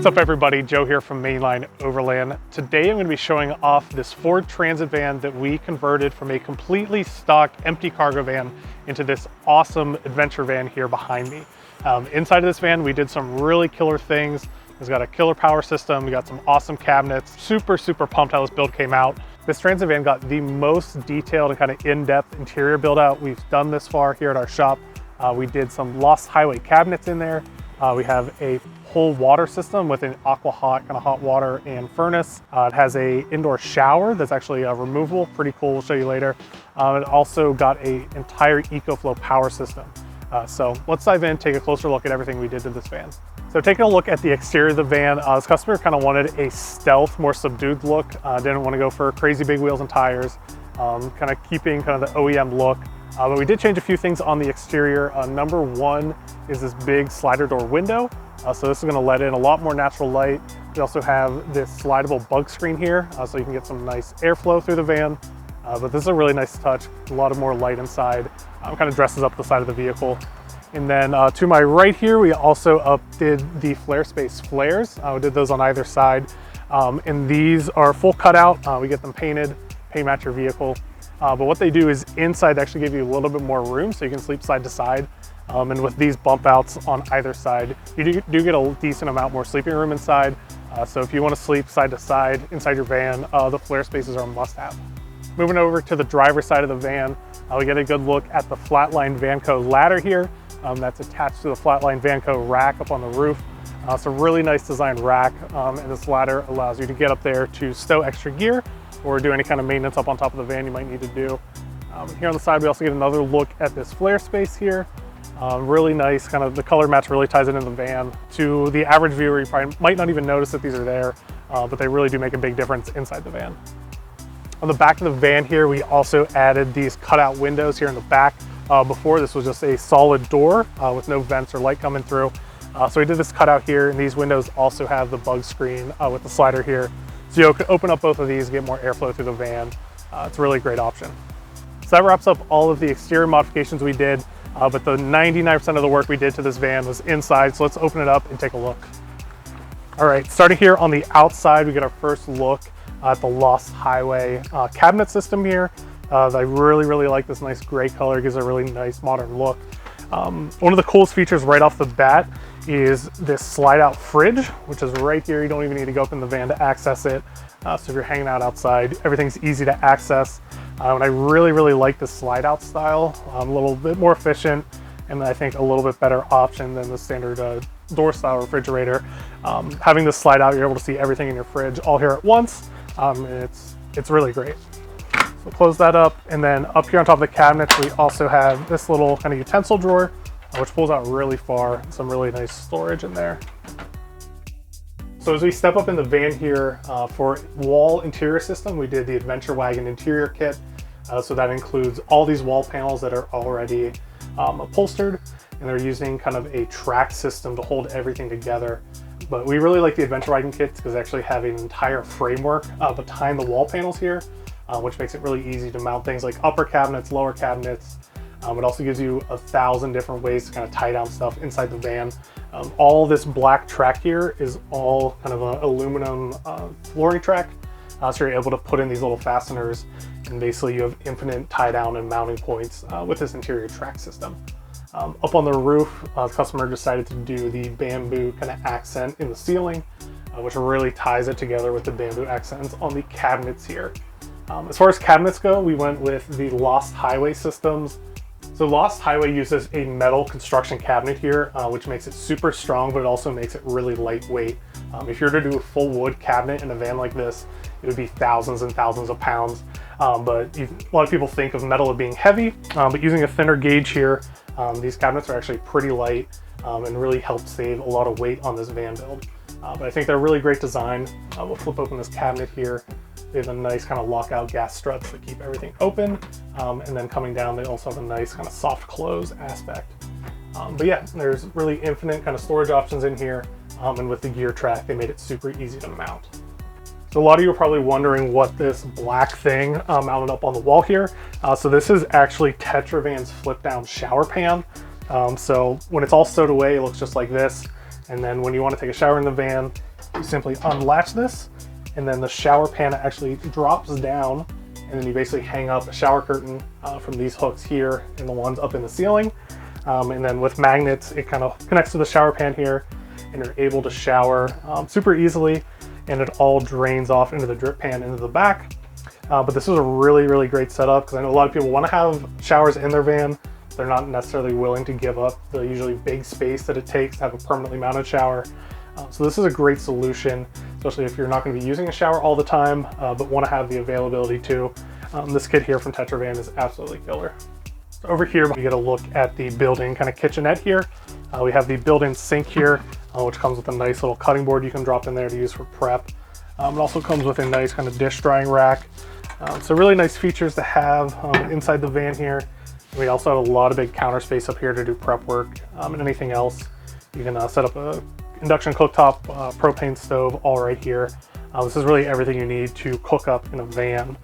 What's up everybody, Joe here from Mainline Overland. Today I'm going to be showing off this Ford Transit van that we converted from a completely stock empty cargo van into this awesome adventure van here behind me. Inside of this van we did some really killer things. It's got a killer power system, we got some awesome cabinets. Super pumped how this build came out. This Transit van got the most detailed and kind of in-depth interior build out we've done this far here at our shop. We did some Lost Hiway cabinets in there. We have a whole water system with an aqua hot kind of hot water and furnace. It has a indoor shower that's actually removable, pretty cool, we'll show you later. It also got a entire EcoFlow power system. So let's dive in, take a closer look at everything we did to this van. So taking a look at the exterior of the van, this customer kind of wanted a stealth, more subdued look. Didn't want to go for crazy big wheels and tires, kind of keeping kind of the OEM look. But we did change a few things on the exterior. Number one is this big slider door window. So this is going to let in a lot more natural light. We also have this slidable bug screen here, so you can get some nice airflow through the van. But this is a really nice touch, a lot of more light inside. Kind of dresses up the side of the vehicle. And then to my right here, we also updid the flare space flares. We did those on either side. And these are full cutout. We get them painted, paint match your vehicle. But what they do is inside actually give you a little bit more room so you can sleep side to side. And with these bump outs on either side, you do get a decent amount more sleeping room inside. So if you want to sleep side to side inside your van, the flare spaces are a must have. Moving over to the driver's side of the van, we get a good look at the Flatline Vanco ladder here. That's attached to the Flatline Vanco rack up on the roof. It's a really nice designed rack, and this ladder allows you to get up there to stow extra gear or do any kind of maintenance up on top of the van you might need to do. Here on the side, we also get another look at this flare space here. Really nice, kind of the color match really ties it in the van. To the average viewer, you probably might not even notice that these are there, but they really do make a big difference inside the van. On the back of the van here, we also added these cutout windows here in the back. Before, this was just a solid door with no vents or light coming through. So we did this cutout here, and these windows also have the bug screen with the slider here. So you can open up both of these, get more airflow through the van. It's a really great option. So that wraps up all of the exterior modifications we did, but the 99% of the work we did to this van was inside. So let's open it up and take a look. All right, starting here on the outside, we get our first look at the Lost Hiway cabinet system here. I really like this nice gray color. It gives a really nice modern look. One of the coolest features right off the bat is this slide out fridge, which is right here. You don't even need to go up in the van to access it. So if you're hanging out outside, everything's easy to access. And I really like the slide out style. A little bit more efficient, and I think a little bit better option than the standard door style refrigerator. Having this slide out, you're able to see everything in your fridge all here at once. It's really great. So close that up, and then up here on top of the cabinets, we also have this little kind of utensil drawer, which pulls out really far. Some really nice storage in there. So as we step up in the van here, for wall interior system, we did the Adventure Wagon interior kit. So that includes all these wall panels that are already upholstered, and they're using kind of a track system to hold everything together. But we really like the Adventure Wagon kits because they actually have an entire framework behind the wall panels here, which makes it really easy to mount things like upper cabinets, lower cabinets. It also gives you 1,000 different ways to kind of tie down stuff inside the van. All this black track here is all kind of an aluminum flooring track. So you're able to put in these little fasteners, and basically you have infinite tie down and mounting points with this interior track system. Up on the roof, the customer decided to do the bamboo kind of accent in the ceiling, which really ties it together with the bamboo accents on the cabinets here. As far as cabinets go, we went with the Lost Hiway systems. So Lost Hiway uses a metal construction cabinet here, which makes it super strong, but it also makes it really lightweight. If you were to do a full wood cabinet in a van like this, it would be thousands and thousands of pounds. But a lot of people think of metal as being heavy, but using a thinner gauge here, these cabinets are actually pretty light and really help save a lot of weight on this van build. But I think they're a really great design. We'll flip open this cabinet here. They have a nice kind of lockout gas struts that keep everything open. And then coming down, they also have a nice kind of soft close aspect. But yeah, there's really infinite kind of storage options in here. And with the gear track, they made it super easy to mount. So a lot of you are probably wondering what this black thing mounted up on the wall here. So this is actually Tetravan's flip down shower pan. So when it's all stowed away, it looks just like this. And then when you want to take a shower in the van, You simply unlatch this, and then the shower pan actually drops down, and then you basically hang up a shower curtain from these hooks here and the ones up in the ceiling. And then with magnets, it kind of connects to the shower pan here, and you're able to shower super easily, and it all drains off into the drip pan into the back. But this is a really, really great setup because I know a lot of people want to have showers in their van. They're not necessarily willing to give up the usually big space that it takes to have a permanently mounted shower. So this is a great solution, especially if you're not going to be using a shower all the time, but want to have the availability too. This kit here from Tetravan is absolutely killer. So over here, we get a look at the built-in kind of kitchenette here. We have the built-in sink here, which comes with a nice little cutting board you can drop in there to use for prep. It also comes with a nice kind of dish drying rack. So really nice features to have inside the van here. We also have a lot of big counter space up here to do prep work and anything else. You can set up a induction cooktop, propane stove, all right here. This is really everything you need to cook up in a van.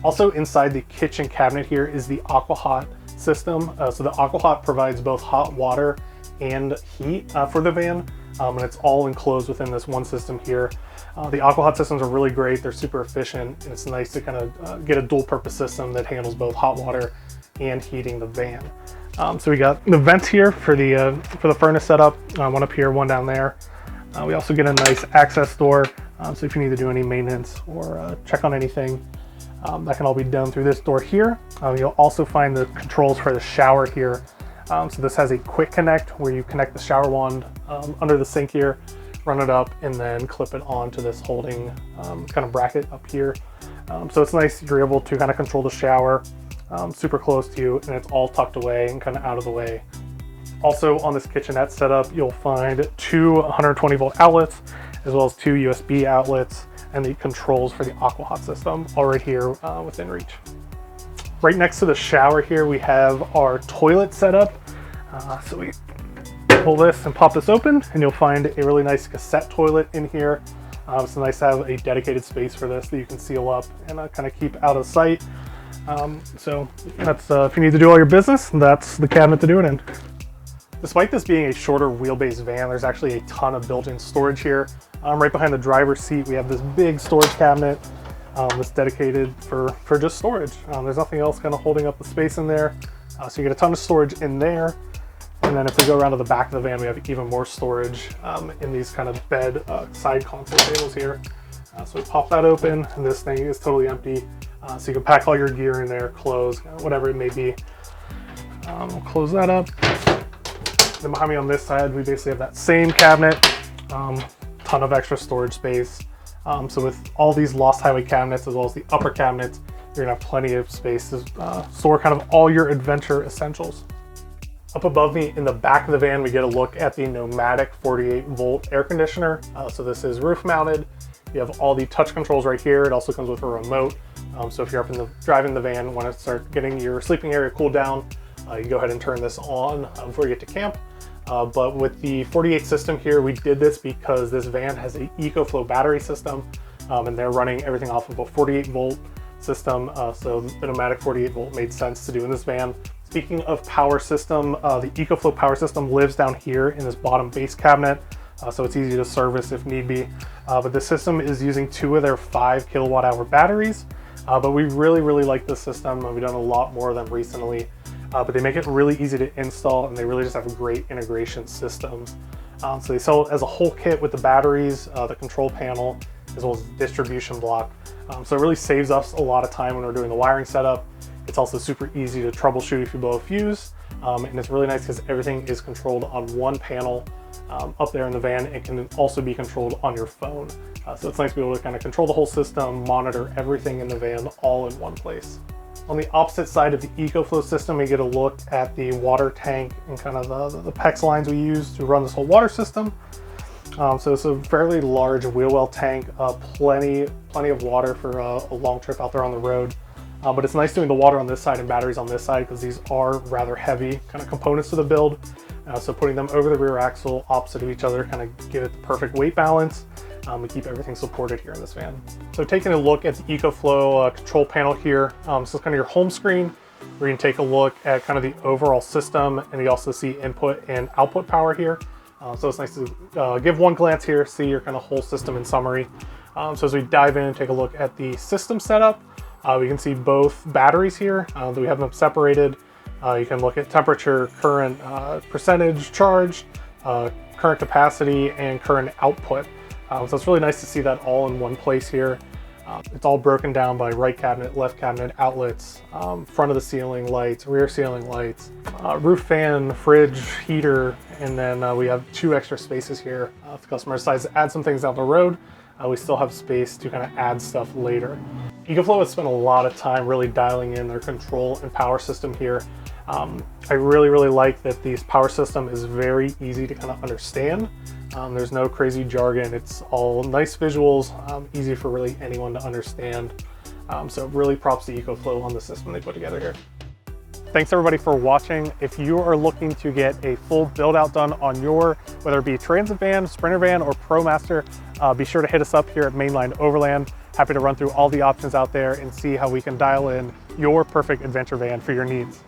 Also inside the kitchen cabinet here is the AquaHot system. So the AquaHot provides both hot water and heat for the van, and it's all enclosed within this one system here. The AquaHot systems are really great. They're super efficient, and it's nice to kind of get a dual purpose system that handles both hot water and heating the van. So we got the vents here for the furnace setup, one up here, one down there. We also get a nice access door, so if you need to do any maintenance or check on anything, that can all be done through this door here. You'll also find the controls for the shower here. So this has a quick connect where you connect the shower wand under the sink here, run it up, and then clip it onto this holding kind of bracket up here. So it's nice, you're able to kind of control the shower super close to you, and it's all tucked away and kind of out of the way. Also on this kitchenette setup, you'll find two 120 volt outlets, as well as two USB outlets, and the controls for the AquaHot system all right here within reach. Right next to the shower here, we have our toilet setup. So we pull this and pop this open, and you'll find a really nice cassette toilet in here. It's nice to have a dedicated space for this that you can seal up and kind of keep out of sight. So that's if you need to do all your business, that's the cabinet to do it in. Despite this being a shorter wheelbase van, there's actually a ton of built-in storage here. Right behind the driver's seat, we have this big storage cabinet that's dedicated for just storage. There's nothing else kind of holding up the space in there. So you get a ton of storage in there. And then if we go around to the back of the van, we have even more storage in these kind of bed side console tables here. So we pop that open, and this thing is totally empty. So you can pack all your gear in there, clothes, whatever it may be. We'll close that up. Then behind me on this side, we basically have that same cabinet, ton of extra storage space. So with all these Lost Hiway cabinets, as well as the upper cabinets, you're gonna have plenty of space to store kind of all your adventure essentials. Up above me in the back of the van, we get a look at the Nomadic 48 volt air conditioner. So this is roof mounted. You have all the touch controls right here. It also comes with a remote. So if you're up in the driving the van, want to start getting your sleeping area cooled down, you can go ahead and turn this on before you get to camp. But with the 48 system here, we did this because this van has an EcoFlow battery system, and they're running everything off of a 48 volt system. So the Nomadic 48 volt made sense to do in this van. Speaking of power system, the EcoFlow power system lives down here in this bottom base cabinet. So it's easy to service if need be. But the system is using 2 of their 5 kilowatt hour batteries. But we really like this system, and we've done a lot more of them recently. But they make it really easy to install, and they really just have a great integration systems. So they sell it as a whole kit with the batteries, the control panel, as well as the distribution block. So it really saves us a lot of time when we're doing the wiring setup. It's also super easy to troubleshoot if you blow a fuse. And it's really nice because everything is controlled on one panel up there in the van. It can also be controlled on your phone. So it's nice to be able to kind of control the whole system, monitor everything in the van all in one place. On the opposite side of the EcoFlow system, we get a look at the water tank and kind of the PEX lines we use to run this whole water system. So it's a fairly large wheel well tank, plenty of water for a long trip out there on the road. But it's nice doing the water on this side and batteries on this side because these are rather heavy kind of components to the build. So putting them over the rear axle opposite of each other kind of give it the perfect weight balance. We keep everything supported here in this van. So taking a look at the EcoFlow control panel here, this is kind of your home screen where you can take a look at kind of the overall system, and you also see input and output power here. So it's nice to give one glance here, see your kind of whole system in summary. So as we dive in and take a look at the system setup, we can see both batteries here. We have them separated. You can look at temperature, current percentage charged, current capacity, and current output. So it's really nice to see that all in one place here. It's all broken down by right cabinet, left cabinet, outlets, front of the ceiling lights, rear ceiling lights, roof fan, fridge, heater, and then we have 2 extra spaces here. If the customer decides to add some things down the road, we still have space to kind of add stuff later. EcoFlow has spent a lot of time really dialing in their control and power system here. I really like that this power system is very easy to kind of understand. There's no crazy jargon. It's all nice visuals, easy for really anyone to understand. So really props to EcoFlow on the system they put together here. Thanks everybody for watching. If you are looking to get a full build out done on your, whether it be Transit van, Sprinter van, or ProMaster, be sure to hit us up here at Mainline Overland. Happy to run through all the options out there and see how we can dial in your perfect adventure van for your needs.